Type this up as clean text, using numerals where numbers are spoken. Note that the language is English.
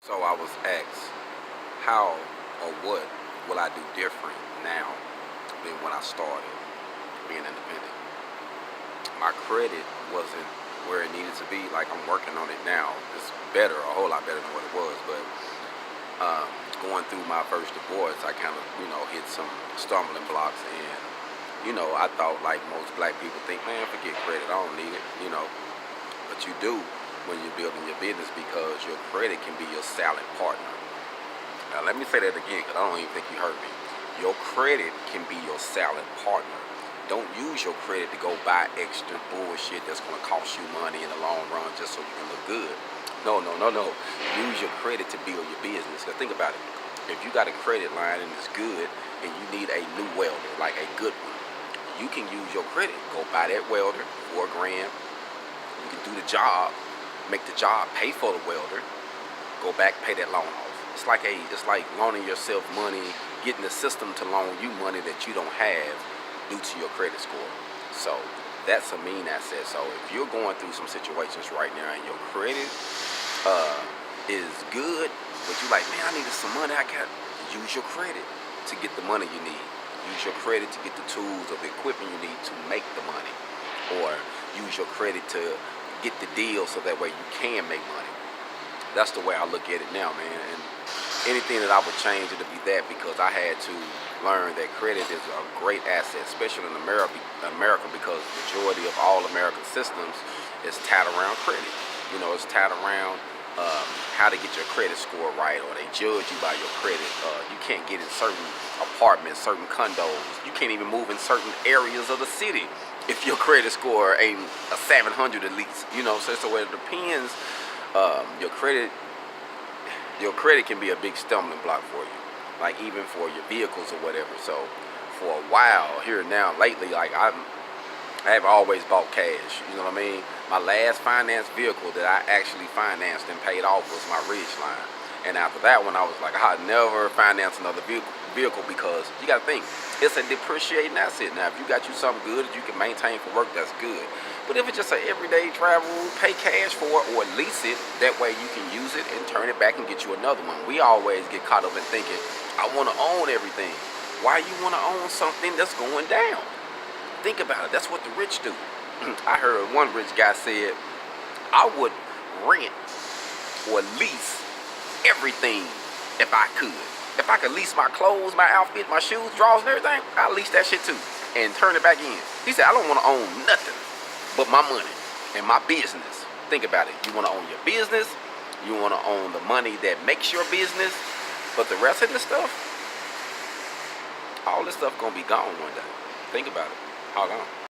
So I was asked, how or what will I do different now than when I started being independent? My credit wasn't where it needed to be. Like, I'm working on it now. It's better, a whole lot better than what it was. But going through my first divorce, I kind of, hit some stumbling blocks. And, I thought like most black people think, man, forget credit. I don't need it. But you do when you're building your business, because your credit can be your silent partner. Now, let me say that again, because I don't even think you heard me. Your credit can be your silent partner. Don't use your credit to go buy extra bullshit that's going to cost you money in the long run just so you can look good. No, no, no, no. Use your credit to build your business. Because think about it. If you got a credit line and it's good and you need a new welder, like a good one, you can use your credit. Go buy that welder for $1,000. You can do the job, make the job pay for the welder, go back, pay that loan off. It's like loaning yourself money, getting the system to loan you money that you don't have due to your credit score. So that's a mean asset. So if you're going through some situations right now and your credit is good, but you like, man, I needed some money, I got use your credit to get the money you need. Use your credit to get the tools or the equipment you need to make the money. Or use your credit to get the deal so that way you can make money. That's the way I look at it now, man. And anything that I would change, it'll be that, because I had to learn that credit is a great asset, especially in America, because the majority of all American systems is tied around credit. It's tied around how to get your credit score right, or they judge you by your credit. You can't get in certain apartments, certain condos. You can't even move in certain areas of the city if your credit score ain't a 700 at least. So it depends. Your credit can be a big stumbling block for you, like even for your vehicles or whatever. So for a while here and now, lately, like I have always bought cash. You know what I mean? My last financed vehicle that I actually financed and paid off was my Ridgeline. And after that one, I was like, I'd never finance another vehicle, because you got to think, it's a depreciating asset. Now, if you got you something good that you can maintain for work, that's good. But if it's just an everyday travel, pay cash for it or lease it. That way you can use it and turn it back and get you another one. We always get caught up in thinking, I want to own everything. Why you want to own something that's going down? Think about it. That's what the rich do. I heard one rich guy said, I would rent or lease everything if I could. If I could lease my clothes, my outfit, my shoes, drawers, and everything, I'll lease that shit too and turn it back in. He said, I don't want to own nothing but my money and my business. Think about it. You want to own your business. You want to own the money that makes your business. But the rest of this stuff, all this stuff going to be gone one day. Think about it. How long?